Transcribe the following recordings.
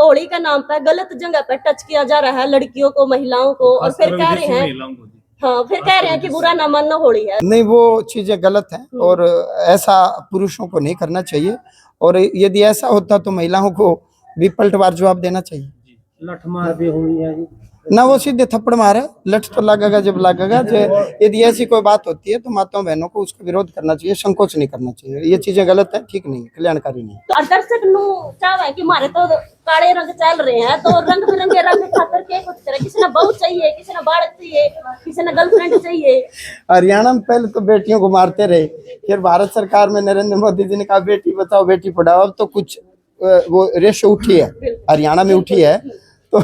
होली के नाम पे गलत जगह पे टच किया जा रहा है लड़कियों को, महिलाओं को, और फिर कह रहे हैं हाँ फिर कह रहे हैं कि बुरा ना मानना होली है। नहीं, वो चीजें गलत हैं और ऐसा पुरुषों को नहीं करना चाहिए। और यदि ऐसा होता तो महिलाओं को भी पलटवार जवाब देना चाहिए। लठ मार भी हुई है ना वो सीधे थप्पड़ मारे, लठ तो लगेगा जब लगेगा। यदि ऐसी कोई बात होती है तो माताओं बहनों को उसका विरोध करना चाहिए, संकोच नहीं करना चाहिए। ये चीजें गलत है, ठीक नहीं, कल्याणकारी नहीं। तो दर्शक नु चाहे कि मारे तो काले रंग चल रहे हैं, तो रंग बिरंगे रंग खातर के कुछ तरह, किसी ने बहू चाहिए, किसी ने बालक चाहिए, किसी ने गर्लफ्रेंड चाहिए। हरियाणा में पहले तो बेटियों को मारते रहे, फिर भारत सरकार में नरेंद्र मोदी जी ने कहा बेटी बचाओ बेटी पढ़ाओ। अब तो कुछ वो रेशो उठी है, हरियाणा में उठी है। तो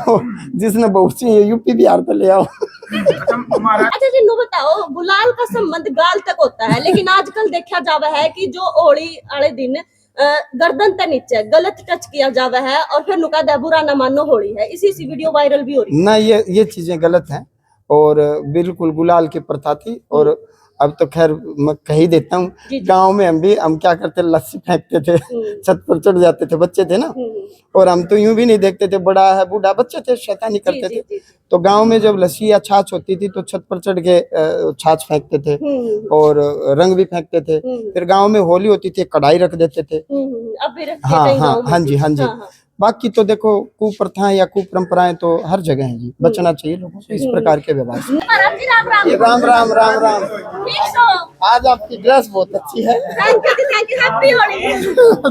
जिसने बहू चाहिए यूपी बिहार पे ले आओ। अच्छा जी, नु बताओ, गुलाल का संबंध गाल तक होता है, लेकिन आजकल देखा जावा है कि जो होली वाले दिन गर्दन तक नीचे गलत टच किया जावा है और फिर नुका दे बुरा न मानो होली है। इसी वीडियो वायरल भी हो रही है ना। ये चीजें गलत हैं और बिल्कुल गुलाल की प्रथा थी। और अब तो खैर मैं कह ही देता हूँ, गांव में हम क्या करते, लस्सी फेंकते थे, छत पर चढ़ जाते थे, बच्चे थे ना। और हम तो यूं भी नहीं देखते थे, बड़ा है बूढ़ा, बच्चे थे, शैतानी करते थे। तो गांव में जब लस्सी या छाछ होती थी तो छत पर चढ़ के छाछ फेंकते थे और रंग भी फेंकते थे। फिर गांव में होली होती थी, कढ़ाई रख देते थे। हाँ जी। बाकी तो देखो कुप्रथाएं या कुपरंपराएं तो हर जगह हैं जी, बचना चाहिए लोगों को इस प्रकार के व्यवहार से। राम राम राम राम। आज आपकी ड्रेस बहुत अच्छी है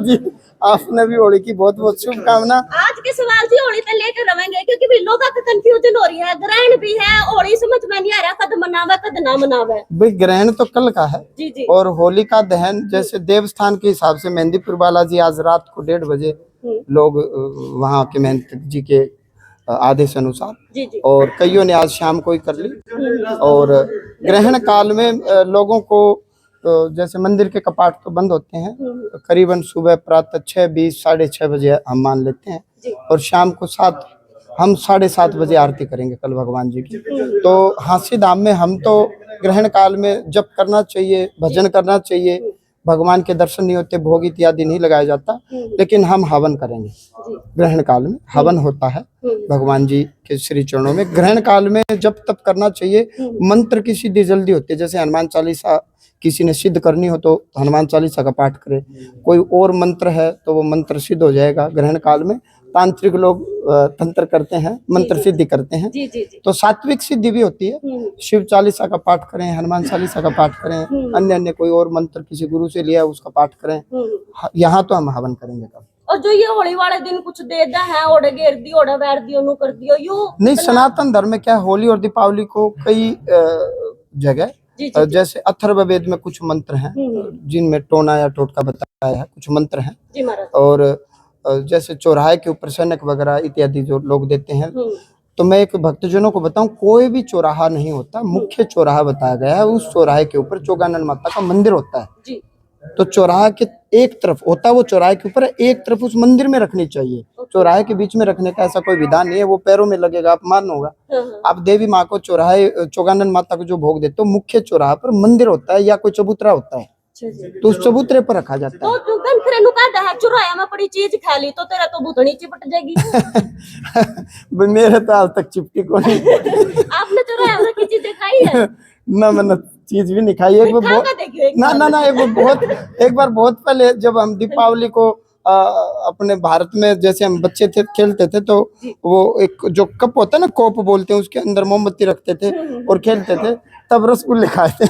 जी। आपने भी होली की बहुत बहुत शुभकामना। आज के सवाल जी होली तो लेकर रहेंगे, क्योंकि भी लोगों का कंफ्यूजन हो रही है, ग्रहण भी है, होली समझ में नहीं आ रहा कद मनावे कद ना मनावे। भाई ग्रहण तो कल का है जी। और होली का दहन जैसे देवस्थान के हिसाब से मेहंदीपुर बालाजी आज रात को 1:30 बजे लोग वहाँ के महंत जी के आदेश अनुसार जी। और कईयों ने आज शाम को ही कर ली। और ग्रहण काल में लोगों को जैसे मंदिर के कपाट तो बंद होते हैं, करीबन सुबह प्रातः 6:20 6:30 बजे हम मान लेते हैं, और शाम को 7 हम 7:30 बजे आरती करेंगे कल भगवान जी की। तो हांसी धाम में हम तो ग्रहण काल में जप करना चाहिए, भजन करना चाहिए, भगवान के दर्शन नहीं होते, भोग इत्यादि नहीं लगाया जाता, लेकिन हम हवन करेंगे। ग्रहण काल में हवन होता है भगवान जी के श्री चरणों में। ग्रहण काल में जप तप करना चाहिए, मंत्र की सिद्धि जल्दी होती है। जैसे हनुमान चालीसा किसी ने सिद्ध करनी हो तो हनुमान चालीसा का पाठ करे, कोई और मंत्र है तो वो मंत्र सिद्ध हो जाएगा। ग्रहण काल में तांत्रिक लोग तंत्र करते हैं, मंत्र सिद्धि करते हैं। जी। तो सात्विक सिद्धि भी होती है, शिव चालीसा का पाठ करें, हनुमान चालीसा का पाठ करें, अन्य कोई और मंत्र किसी गुरु से लिया उसका पाठ करें। यहाँ तो हम हवन करेंगे कल। और जो ये होली वाले दिन कुछ देदा है, ओढ़ घेर दी, ओढ़ वैर दी, ओनू कर दियो, यू नहीं, सनातन धर्म में क्या होली और दीपावली को कई जगह जैसे अथर्ववेद में कुछ मंत्र हैं जिनमें टोना या टोटका बताया है, कुछ मंत्र हैं। और जैसे चौराहे के ऊपर सैनिक वगैरह इत्यादि जो लोग देते हैं, तो मैं एक भक्तजनों को बताऊं, कोई भी चौराहा नहीं होता, मुख्य चौराहा बताया गया है। उस चौराहे के ऊपर चौगानन माता का मंदिर होता है जी। तो चौराहा के एक तरफ होता है वो, चौराहे के ऊपर एक तरफ उस मंदिर में रखनी चाहिए। चौराहे के बीच में रखने का ऐसा कोई विधान नहीं है, वो पैरों में लगेगा, अपमान होगा। आप देवी माँ को चौराहे चौगानन माता को जो भोग देते हो, मुख्य चौराहा पर मंदिर होता है या कोई चबूतरा होता है, तो उस चबूतरे पर रखा जाता है। तो चुराया में पड़ी चीज खा ली तो तेरा तो भूतनी चिपट जाएगी। मेरे तो आज तक चिपटी को नहीं। आपने चुराया में की चीजें खाई है? ना मैंने चीज भी नहीं खाई। एक बार बहुत पहले जब हम दीपावली को अपने भारत में जैसे हम बच्चे थे खेलते थे, तो वो एक जो कप होता है ना, कोप बोलते हैं, उसके अंदर मोमबत्ती रखते थे और खेलते थे, तब रसगुल्ले खाए थे।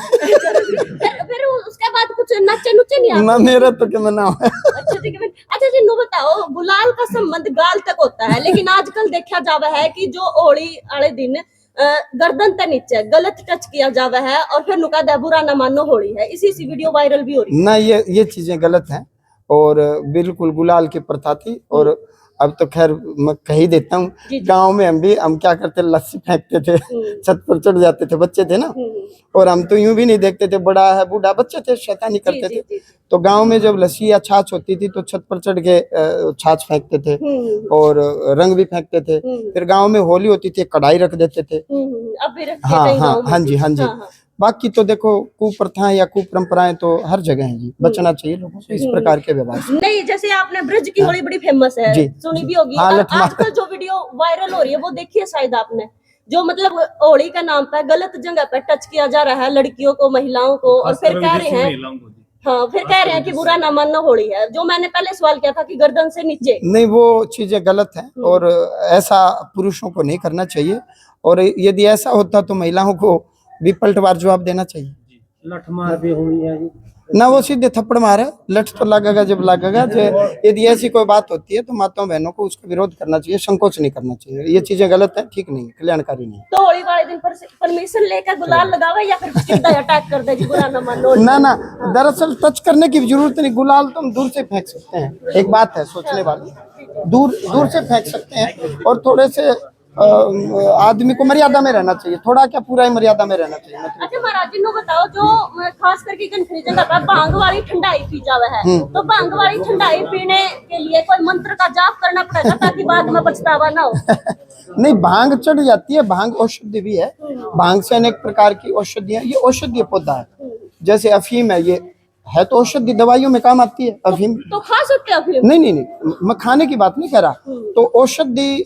फिर उसके बाद कुछ नचे नुचे नहीं ना, मेरा तो क्या मना है। अच्छा जी, नु बताओ, गुलाल का संबंध गाल तक होता है, लेकिन आजकल देखा जावा है कि जो होली वाले दिन गर्दन तक नीचे गलत टच किया जावा है और फिर नुका दे बुरा न मानो होली है। इसी वीडियो वायरल भी हो रही है ना। ये चीजें गलत हैं और बिल्कुल गुलाल की प्रथा थी। और अब तो खैर मैं कह ही देता हूँ, गांव में हम क्या करते, लस्सी फेंकते थे, छत पर चढ़ जाते थे, बच्चे थे ना। और हम तो यूं भी नहीं देखते थे, बड़ा है बूढ़ा, बच्चे थे, शैतानी करते थे। तो गांव में जब लस्सी या छाछ होती थी तो छत पर चढ़ के छाछ फेंकते थे और रंग भी फेंकते थे। फिर गांव में होली होती थी, कढ़ाई रख देते थे। अब भी हाँ जी। बाकी तो देखो कुप्रथाएं या कुपरंपराएं तो हर जगह हैं जी, बचना चाहिए लोगों को इस प्रकार के व्यवहार से। नहीं, जैसे आपने ब्रज की होली बड़ी फेमस है, जी, सुनी भी होगी। हाँ, लठमार। आजकल जो वीडियो वायरल हो रही है वो देखी है शायद आपने, जो मतलब होली का नाम पे गलत जगह पे टच किया जा रहा है लड़कियों को, महिलाओं को, और फिर कह रहे हैं, हाँ, फिर कह रहे हैं कि बुरा ना मानना होली है। जो मैंने पहले सवाल किया था कि गर्दन से नीचे, नहीं, वो चीजें गलत हैं और ऐसा पुरुषों को नहीं करना चाहिए, और यदि ऐसा होता तो महिलाओं को भी पलटवार जवाब देना चाहिए। लठमार भी हुई है जी। ना वो सीधे थप्पड़ मारे, लठ तो लगेगा जब लगेगा। यदि ऐसी कोई बात होती है तो माताओं बहनों को उसका विरोध करना चाहिए, संकोच नहीं करना चाहिए। ये चीजें गलत है, ठीक नहीं, कल्याणकारी नहीं। तो होली वाले दिन परमिशन लेकर गुलाल लगावे या फिर सीधा अटैक कर दे जी, बुरा ना मानो। ना ना, दरअसल टच करने की जरूरत नहीं, गुलाल तो हम दूर से फेंक सकते हैं। एक बात है सोचने वाली, दूर दूर से फेंक सकते हैं, और थोड़े से आदमी को मर्यादा में रहना चाहिए, थोड़ा क्या पूरा ही मर्यादा में रहना चाहिए। अच्छा महाराज जी, नो बताओ, जो खास करके कन्फ्यूजन जगह पर भांग वाली ठंडाई पी जावे है, तो भांग वाली ठंडाई पीने के लिए कोई मंत्र का जाप करना पड़ेगा ताकि बाद में पछतावा ना हो? नहीं, भांग चढ़ जाती है, भांग औषधि भी है। भांग से अनेक प्रकार की औषधियां, ये औषधीय पौधा है। जैसे अफीम है, ये है तो औषधि, दवाइयों में काम आती है अफीम। तो खा सकते हैं अफीम? नहीं नहीं नहीं, मैं खाने की बात नहीं कर रहा। तो औषधि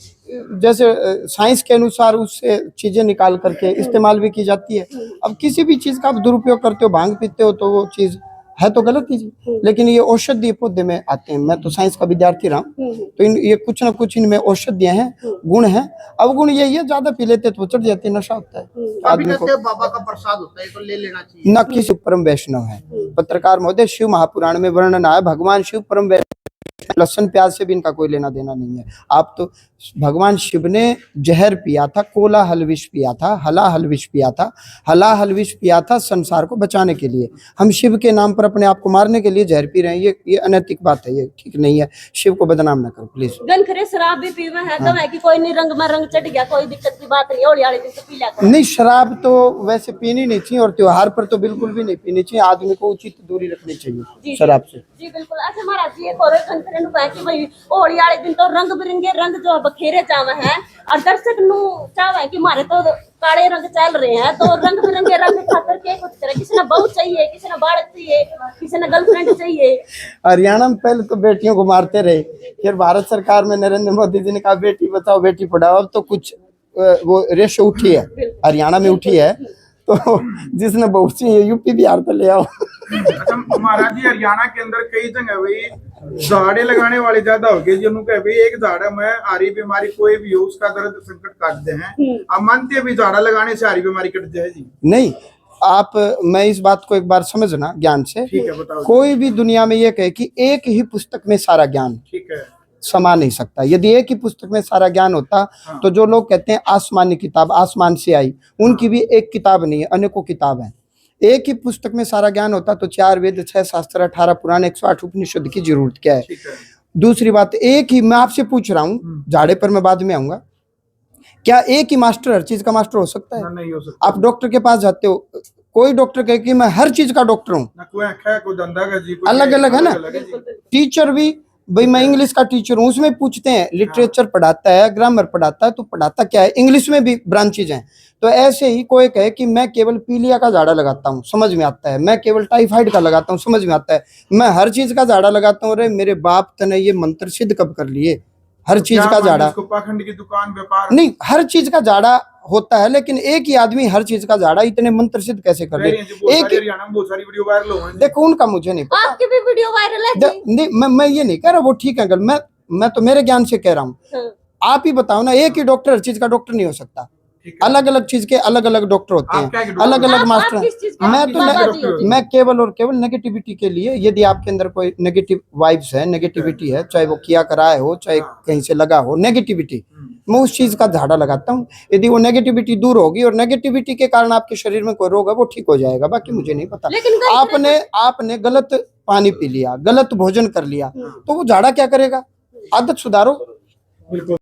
जैसे साइंस के अनुसार उससे चीजें निकाल करके इस्तेमाल भी की जाती है। अब किसी भी चीज का आप दुरुपयोग करते हो, भांग पीते हो, तो वो चीज है तो गलत ही जी। लेकिन ये औषधीय पौधे में आते हैं। मैं तो साइंस का विद्यार्थी रहा हूँ, तो ये कुछ ना कुछ इनमें औषधियां हैं, गुण हैं। अवगुण यही है, ज्यादा पी लेते तो चढ़ जाती है, नशा होता है आदमी को। बाबा का प्रसाद होता है तो ले लेना चाहिए। न किसी परम वैष्णव है। पत्रकार महोदय, शिव महापुराण में वर्णन है, भगवान शिव परम वैष्णव, लहसुन प्याज से भी इनका कोई लेना देना नहीं है। आप तो, भगवान शिव ने जहर पिया था, कोला हलविष पिया था, हला हलविष पिया था, हला हलविष पिया था संसार को बचाने के लिए। हम शिव के नाम पर अपने आप को मारने के लिए जहर पी रहे हैं, ये अनैतिक बात है, ये ठीक नहीं है। शिव को बदनाम ना करो प्लीज। गनखरे शराब भी पीवे है, तो है कि कोई नहीं, रंग में रंग चढ़ गया, कोई दिक्कत की बात नहीं, होली वाले दिन तो पी लिया करो। नहीं, शराब तो वैसे पीनी नहीं चाहिए, और त्योहार पर तो बिल्कुल भी नहीं पीनी चाहिए। आदमी को उचित दूरी रखनी चाहिए शराब से। जी बिल्कुल। अच्छा महाराज जी, एक और गनखरे नु कहे कि भाई होली वाले दिन तो रंग बिरंगे रंग जो बखेरे जावे हैं, और दर्शक नु चाहे कि मारे तो काले रंग चल रहे हैं, तो रंग बिरंगे रंग खातर के कुछ करे? किसी ने बहू चाहिए, किसी ने बालक चाहिए, किसी ने गर्लफ्रेंड चाहिए। हरियाणा में पहले तो बेटियों को मारते रहे, फिर भारत सरकार में नरेंद्र मोदी जी ने कहा बेटी बचाओ बेटी पढ़ाओ। अब तो कुछ वो रेशो उठी है, हरियाणा में उठी है, तो जिसने बहू चाहिए यूपी बिहार पे ले आओ। अच्छा महाराज जी, हरियाणा के अंदर कई जगह भाई झाड़े लगाने वाले ज्यादा हो गए जी। उन्होंने भाई एक झाड़ा में आ रही बीमारी कोई भी हो, उसका दर्द संकट काटते हैं। अब मानते भी झाड़ा लगाने से आ रही बीमारी कट जाए जी? नहीं, आप, मैं इस बात को एक बार समझना ज्ञान से। ठीक है, बताओ। कोई भी दुनिया में ये कहे कि एक ही पुस्तक में सारा ज्ञान, ठीक है, समा नहीं सकता। यदि एक ही पुस्तक में सारा ज्ञान होता, तो जो लोग कहते हैं आसमानी किताब आसमान से आई, उनकी भी एक किताब नहीं है, अनेकों किताब है। एक ही पुस्तक में सारा ज्ञान होता तो 4 वेद, 6 शास्त्र, 18 पुराण, 108 उपनिषद की जरूरत क्या है? दूसरी बात, एक ही, मैं आपसे पूछ रहा हूँ, झाड़े पर मैं बाद में आऊंगा, क्या एक ही मास्टर हर चीज का मास्टर हो सकता है? नहीं हो सकता। आप डॉक्टर के पास जाते हो, कोई डॉक्टर कहे कि मैं हर चीज का डॉक्टर हूँ, अलग अलग है ना। टीचर भी, भाई मैं इंग्लिश का टीचर हूँ, उसमें पूछते हैं, लिटरेचर पढ़ाता है, ग्रामर पढ़ाता है, तो पढ़ाता क्या है? इंग्लिश में भी ब्रांचेज हैं। तो ऐसे ही कोई कहे कि मैं केवल पीलिया का झाड़ा लगाता हूँ, समझ में आता है, मैं केवल टाइफाइड का लगाता हूँ, समझ में आता है, मैं हर चीज का झाड़ा लगाता हूँ। अरे मेरे बाप तने ये मंत्र सिद्ध कब कर लिए? हर चीज का झाड़ा, पाखंड की दुकान व्यापार नहीं, हर चीज का झाड़ा होता है, लेकिन एक ही आदमी हर चीज का झाड़ा इतने मंत्र सिद्ध कैसे कर ले? एक ही, बहुत सारी वीडियो वायरल हो गई। देखो उनका मुझे नहीं पता, आपकी भी वीडियो वायरल है जी? नहीं, मैं ये नहीं कह रहा वो ठीक है अंकल, मैं तो मेरे ज्ञान से कह रहा हूँ। आप ही बताओ ना, एक ही डॉक्टर हर चीज का डॉक्टर नहीं हो सकता। अलग अलग चीज के अलग अलग डॉक्टर होते हैं, अलग अलग मास्टर हैं। मैं केवल और केवल नेगेटिविटी के लिए, यदि आपके अंदर कोई नेगेटिव वाइब्स है, नेगेटिविटी है, चाहे वो किया कराए हो, चाहे कहीं से लगा हो नेगेटिविटी, मैं उस चीज का झाड़ा लगाता हूँ। यदि वो नेगेटिविटी दूर होगी और नेगेटिविटी के कारण आपके शरीर में कोई रोग है, वो ठीक हो जाएगा। बाकी मुझे नहीं पता। आपने गलत पानी पी लिया, गलत भोजन कर लिया, तो वो झाड़ा क्या करेगा? आदत सुधारो।